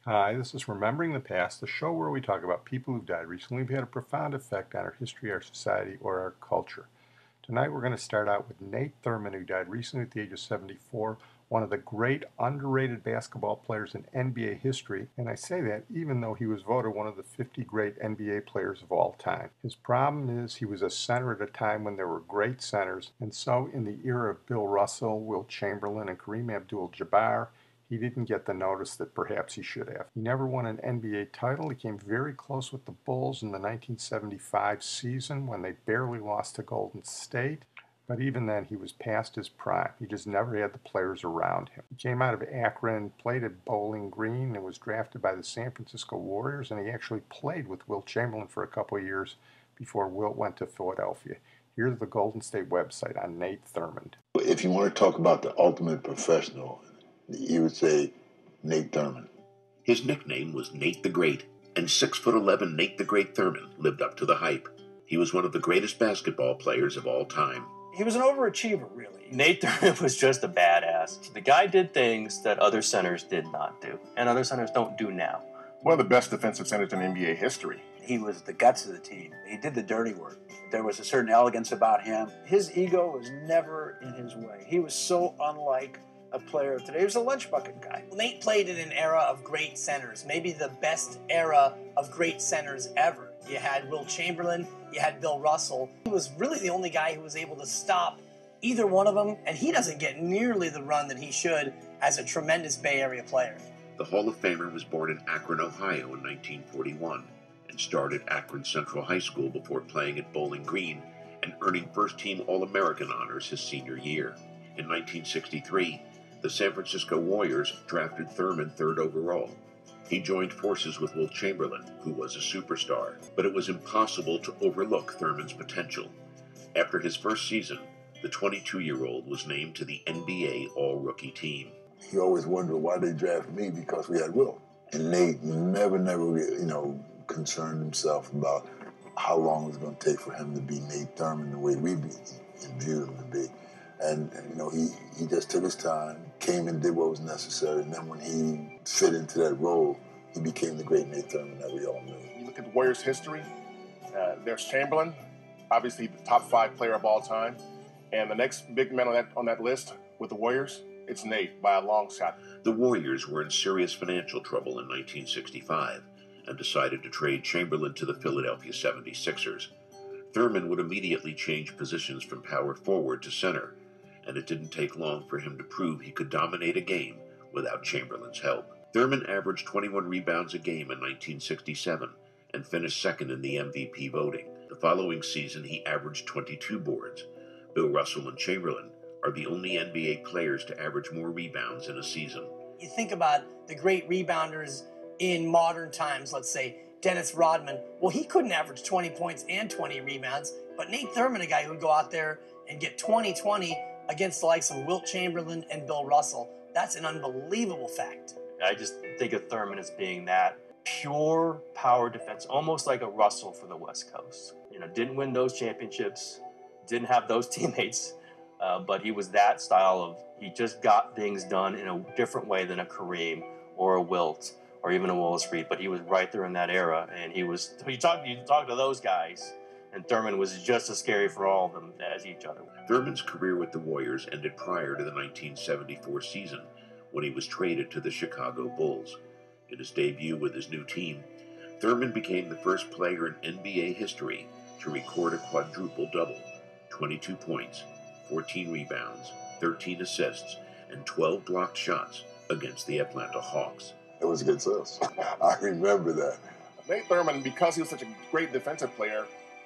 Hi, this is Remembering the Past, the show where we talk about people who've died recently who've had a profound effect on our history, our society, or our culture. Tonight we're going to start out with Nate Thurmond, who died recently at the age of 74, one of the great underrated basketball players in NBA history, and I say that even though he was voted one of the 50 great NBA players of all time. His problem is he was a center at a time when there were great centers, and so in the era of Bill Russell, Wilt Chamberlain, and Kareem Abdul-Jabbar, he didn't get the notice that perhaps he should have. He never won an NBA title. He came very close with the Bulls in the 1975 season when they barely lost to Golden State. But even then, he was past his prime. He just never had the players around him. He came out of Akron, played at Bowling Green, and was drafted by the San Francisco Warriors, and he actually played with Wilt Chamberlain for a couple of years before Wilt went to Philadelphia. Here's the Golden State website on Nate Thurmond. If you want to talk about the ultimate professional, you would say Nate Thurmond. His nickname was Nate the Great, and 6'11" Nate the Great Thurmond lived up to the hype. He was one of the greatest basketball players of all time. He was an overachiever, really. Nate Thurmond was just a badass. The guy did things that other centers did not do, and other centers don't do now. One of the best defensive centers in NBA history. He was the guts of the team. He did the dirty work. There was a certain elegance about him. His ego was never in his way. He was so unlike a player of today. He was a lunch bucket guy. Nate played in an era of great centers, maybe the best era of great centers ever. You had Wilt Chamberlain, you had Bill Russell. He was really the only guy who was able to stop either one of them, and he doesn't get nearly the run that he should as a tremendous Bay Area player. The Hall of Famer was born in Akron, Ohio in 1941 and started Akron Central High School before playing at Bowling Green and earning first-team All-American honors his senior year. In 1963, the San Francisco Warriors drafted Thurmond third overall. He joined forces with Wilt Chamberlain, who was a superstar, but it was impossible to overlook Thurmond's potential. After his first season, the 22-year-old was named to the NBA All-Rookie team. He always wondered why they drafted me because we had Wilt. And Nate never, concerned himself about how long it was going to take for him to be Nate Thurmond the way we viewed him to be. And he just took his time, came and did what was necessary, and then when he fit into that role, he became the great Nate Thurmond that we all knew. You look at the Warriors' history, there's Chamberlain, obviously the top 5 player of all time, and the next big man on that list with the Warriors, it's Nate by a long shot. The Warriors were in serious financial trouble in 1965 and decided to trade Chamberlain to the Philadelphia 76ers. Thurmond would immediately change positions from power forward to center, and it didn't take long for him to prove he could dominate a game without Chamberlain's help. Thurmond averaged 21 rebounds a game in 1967 and finished second in the MVP voting. The following season, he averaged 22 boards. Bill Russell and Chamberlain are the only NBA players to average more rebounds in a season. You think about the great rebounders in modern times, let's say Dennis Rodman. Well, he couldn't average 20 points and 20 rebounds, but Nate Thurmond, a guy who would go out there and get 20-20 against the likes of Wilt Chamberlain and Bill Russell. That's an unbelievable fact. I just think of Thurmond as being that pure power defense, almost like a Russell for the West Coast. Didn't win those championships, didn't have those teammates, but he was that style of, he just got things done in a different way than a Kareem or a Wilt or even a Willis Reed, but he was right there in that era, and you talk to those guys, and Thurmond was just as scary for all of them as each other. Thurmond's career with the Warriors ended prior to the 1974 season, when he was traded to the Chicago Bulls. In his debut with his new team, Thurmond became the first player in NBA history to record a quadruple-double, 22 points, 14 rebounds, 13 assists, and 12 blocked shots against the Atlanta Hawks. It was against us. I remember that. Nate Thurmond, because he was such a great defensive player,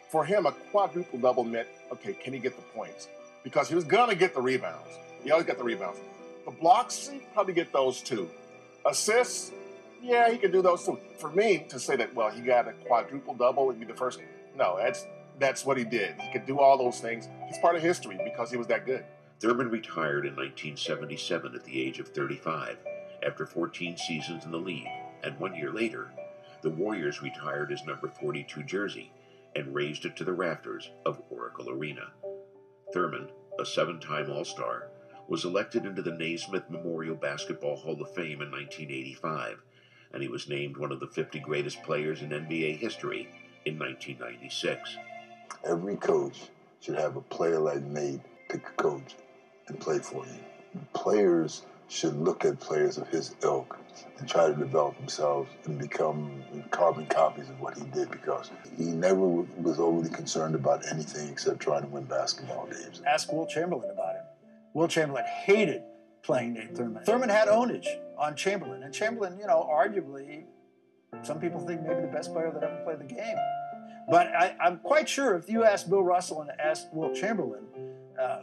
for him, a quadruple-double meant, okay, can he get the points? Because he was going to get the rebounds. He always got the rebounds. The blocks, he'd probably get those too. Assists, yeah, he could do those too. For me to say that, well, he got a quadruple-double, he'd be the first, no, that's what he did. He could do all those things. He's part of history because he was that good. Thurmond retired in 1977 at the age of 35 after 14 seasons in the league, and 1 year later, the Warriors retired his number 42 jersey and raised it to the rafters of Oracle Arena. Thurmond, a 7-time All-Star, was elected into the Naismith Memorial Basketball Hall of Fame in 1985 and he was named one of the 50 greatest players in NBA history in 1996. Every coach should have a player like Nate to coach and play for you. Players should look at players of his ilk and try to develop themselves and become carbon copies of what he did, because he never was overly concerned about anything except trying to win basketball games. Ask Wilt Chamberlain about him. Wilt Chamberlain hated playing Nate Thurmond. Thurmond had ownage on Chamberlain, and Chamberlain, you know, arguably, some people think maybe the best player that ever played the game. But I'm quite sure if you asked Bill Russell and asked Wilt Chamberlain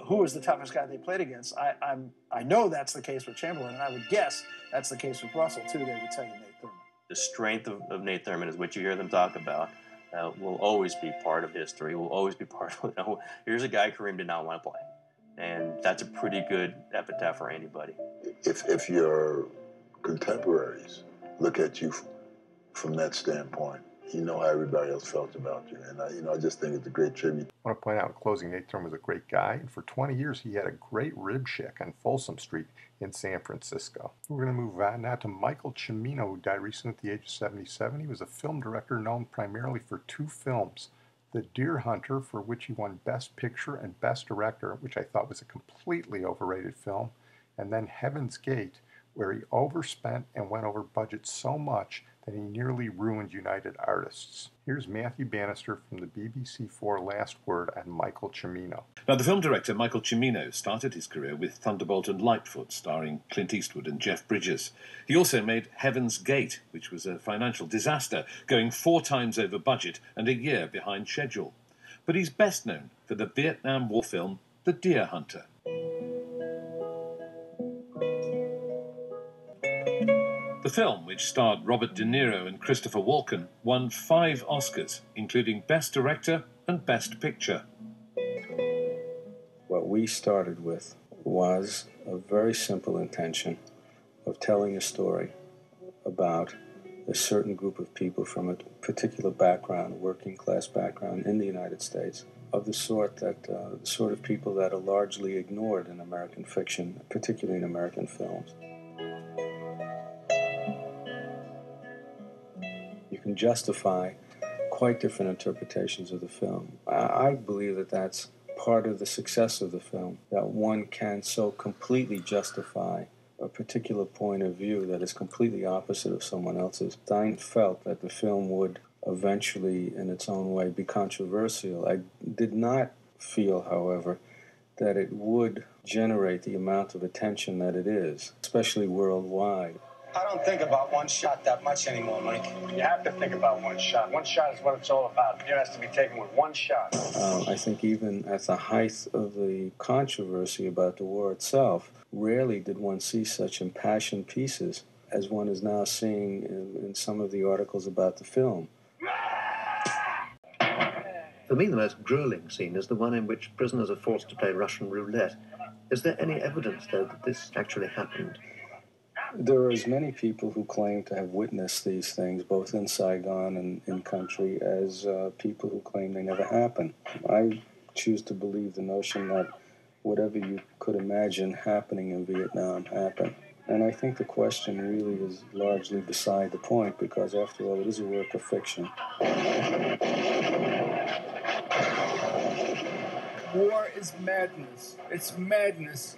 who was the toughest guy they played against, I know that's the case with Chamberlain, and I would guess that's the case with Russell too. They would tell you Nate Thurmond. The strength of Nate Thurmond is what you hear them talk about. Will always be part of history. Will always be part of, you know, here's a guy Kareem did not want to play. And that's a pretty good epitaph for anybody. If your contemporaries look at you from that standpoint, you know how everybody else felt about you. And I just think it's a great tribute. I want to point out in closing, Nate Thurmond was a great guy, and for 20 years he had a great rib shack on Folsom Street in San Francisco. We're going to move on now to Michael Cimino, who died recently at the age of 77. He was a film director known primarily for 2 films. The Deer Hunter, for which he won Best Picture and Best Director, which I thought was a completely overrated film, and then Heaven's Gate, where he overspent and went over budget so much that he nearly ruined United Artists. Here's Matthew Bannister from the BBC4 Last Word on Michael Cimino. Now, the film director Michael Cimino started his career with Thunderbolt and Lightfoot, starring Clint Eastwood and Jeff Bridges. He also made Heaven's Gate, which was a financial disaster, going 4 times over budget and a year behind schedule. But he's best known for the Vietnam War film The Deer Hunter. The film, which starred Robert De Niro and Christopher Walken, won 5 Oscars, including Best Director and Best Picture. What we started with was a very simple intention of telling a story about a certain group of people from a particular background, working class background in the United States, of the sort of people that are largely ignored in American fiction, particularly in American films. You can justify quite different interpretations of the film. I believe that that's part of the success of the film, that one can so completely justify a particular point of view that is completely opposite of someone else's. I felt that the film would eventually, in its own way, be controversial. I did not feel, however, that it would generate the amount of attention that it is, especially worldwide. I don't think about one shot that much anymore, Mike. You have to think about one shot. One shot is what it's all about. It has to be taken with one shot. I think even at the height of the controversy about the war itself, rarely did one see such impassioned pieces as one is now seeing in some of the articles about the film. For me, the most grueling scene is the one in which prisoners are forced to play Russian roulette. Is there any evidence, though, that this actually happened? There are as many people who claim to have witnessed these things, both in Saigon and in country, as people who claim they never happened. I choose to believe the notion that whatever you could imagine happening in Vietnam happened. And I think the question really is largely beside the point, because after all, it is a work of fiction. War is madness. It's madness.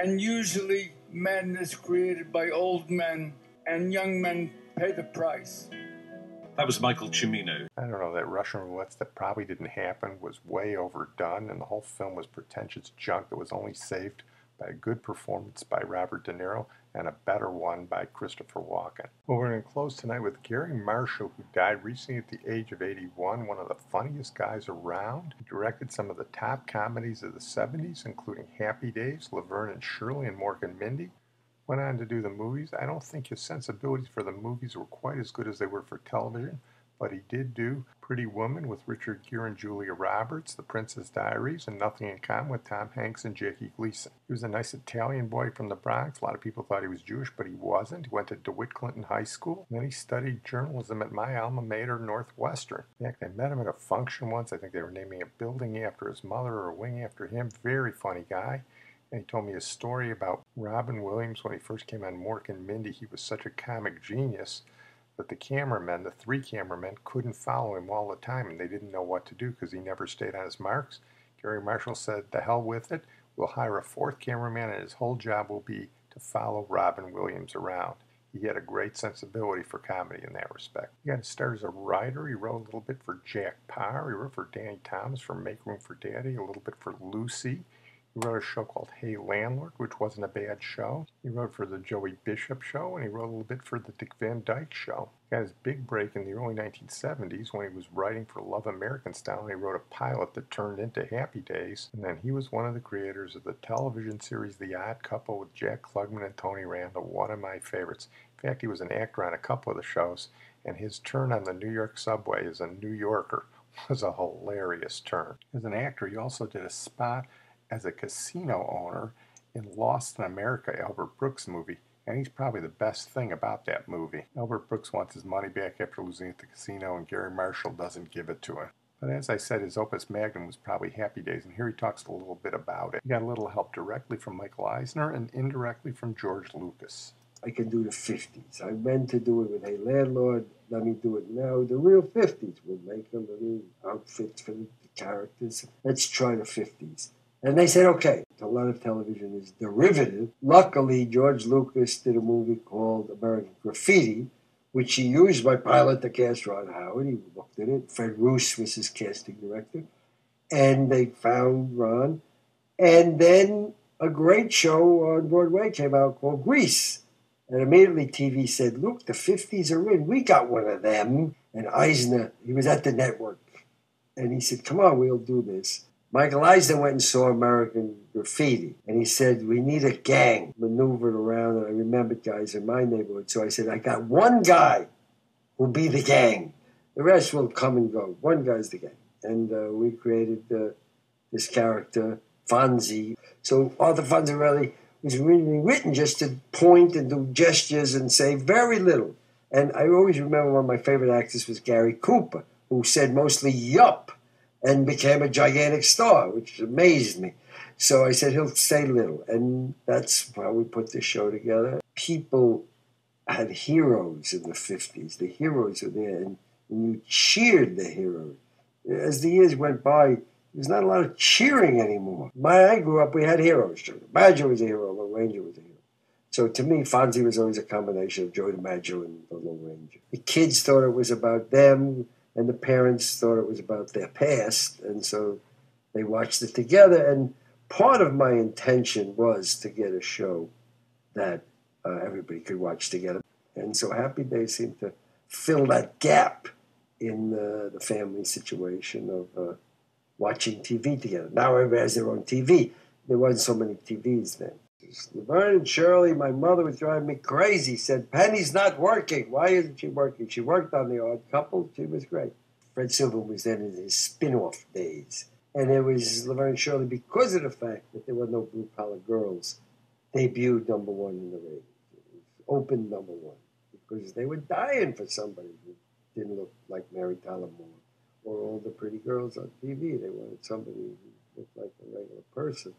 And usually madness created by old men, and young men pay the price. That was Michael Cimino. I don't know, that Russian roulette that probably didn't happen was way overdone, and the whole film was pretentious junk that was only saved by a good performance by Robert De Niro and a better one by Christopher Walken. Well, we're going to close tonight with Garry Marshall, who died recently at the age of 81, one of the funniest guys around. He directed some of the top comedies of the 70s, including Happy Days, Laverne and Shirley, and Mork and Mindy. Went on to do the movies. I don't think his sensibilities for the movies were quite as good as they were for television, but he did do Pretty Woman with Richard Gere and Julia Roberts, The Princess Diaries, and Nothing in Common with Tom Hanks and Jackie Gleason. He was a nice Italian boy from the Bronx. A lot of people thought he was Jewish, but he wasn't. He went to DeWitt Clinton High School, and then he studied journalism at my alma mater, Northwestern. In fact, I met him at a function once. I think they were naming a building after his mother or a wing after him. Very funny guy. And he told me a story about Robin Williams when he first came on Mork and Mindy. He was such a comic genius that the cameramen, the 3 cameramen, couldn't follow him all the time, and they didn't know what to do because he never stayed on his marks. Garry Marshall said, "The hell with it. We'll hire a 4th cameraman, and his whole job will be to follow Robin Williams around." He had a great sensibility for comedy in that respect. He got to start as a writer. He wrote a little bit for Jack Parr. He wrote for Danny Thomas for Make Room for Daddy, a little bit for Lucy. He wrote a show called Hey Landlord, which wasn't a bad show. He wrote for the Joey Bishop Show, and he wrote a little bit for the Dick Van Dyke Show. He got his big break in the early 1970s when he was writing for Love American Style, and he wrote a pilot that turned into Happy Days. And then he was one of the creators of the television series The Odd Couple with Jack Klugman and Tony Randall, one of my favorites. In fact, he was an actor on a couple of the shows, and his turn on the New York subway as a New Yorker was a hilarious turn. As an actor, he also did a spot as a casino owner in Lost in America, Albert Brooks' movie, and he's probably the best thing about that movie. Albert Brooks wants his money back after losing at the casino, and Garry Marshall doesn't give it to him. But as I said, his opus magnum was probably Happy Days, and here he talks a little bit about it. He got a little help directly from Michael Eisner and indirectly from George Lucas. I can do the 50s. I meant to do it with Hey Landlord. Let me do it now. The real 50s. We'll make them a new outfits for the characters. Let's try the 50s. And they said, okay. A lot of television is derivative. Luckily, George Lucas did a movie called American Graffiti, which he used my pilot to cast Ron Howard. He looked at it. Fred Roos was his casting director. And they found Ron. And then a great show on Broadway came out called Grease. And immediately TV said, look, the 50s are in. We got one of them. And Eisner, he was at the network. And he said, come on, we'll do this. Michael Eisner went and saw American Graffiti. And he said, we need a gang maneuvered around. And I remembered guys in my neighborhood. So I said, I got one guy who'll be the gang. The rest will come and go. One guy's the gang. And we created this character, Fonzie. So Arthur Fonzarelli was really written just to point and do gestures and say very little. And I always remember one of my favorite actors was Gary Cooper, who said mostly yup and became a gigantic star, which amazed me. So I said, he'll say little. And that's how we put this show together. People had heroes in the 50s. The heroes were there, and you cheered the heroes. As the years went by, there's not a lot of cheering anymore. When I grew up, we had heroes. Joe DiMaggio was a hero, Lone Ranger was a hero. So to me, Fonzie was always a combination of Joe DiMaggio and the Lone Ranger. The kids thought it was about them, and the parents thought it was about their past, and so they watched it together. And part of my intention was to get a show that everybody could watch together. And so Happy Days seemed to fill that gap in the family situation of watching TV together. Now everybody has their own TV. There wasn't so many TVs then. Laverne and Shirley, my mother was driving me crazy, said, Penny's not working. Why isn't she working? She worked on The Odd Couple. She was great. Fred Silverman was then in his spin-off days. And it was Laverne and Shirley because of the fact that there were no blue-collar girls, debuted #1 in the ratings. It was open #1 because they were dying for somebody who didn't look like Mary Tyler Moore or all the pretty girls on TV. They wanted somebody who looked like a regular person.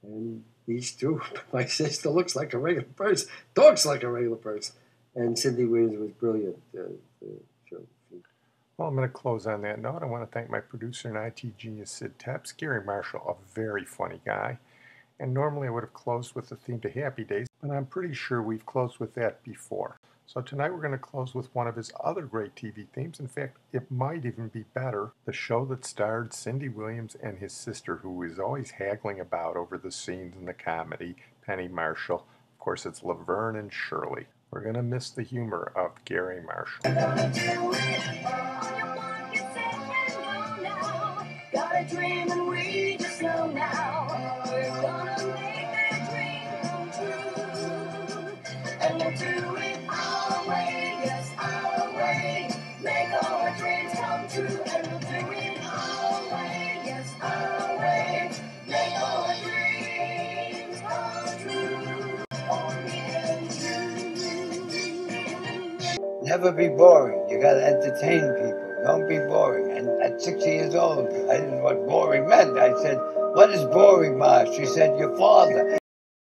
And these two, my sister looks like a regular person, talks like a regular person. And Cindy Williams was brilliant to show. Well, I'm going to close on that note. I want to thank my producer and IT genius, Sid Tepps, Garry Marshall, a very funny guy. And normally I would have closed with the theme to Happy Days, but I'm pretty sure we've closed with that before. So tonight we're going to close with one of his other great TV themes. In fact, it might even be better. The show that starred Cindy Williams and his sister, who was always haggling about over the scenes in the comedy, Penny Marshall. Of course, it's Laverne and Shirley. We're going to miss the humor of Garry Marshall. Got a dream and we just know now we're gonna make that dream come true. And we'll do it our way, yes, our way. Make all our dreams come true. And we'll do it our way, yes, our way. Make all our dreams come true. Only you. Never be boring. You gotta entertain people. Don't be boring. And at 60 years old, I didn't know what boring meant. I said, what is boring, Ma? She said, your father.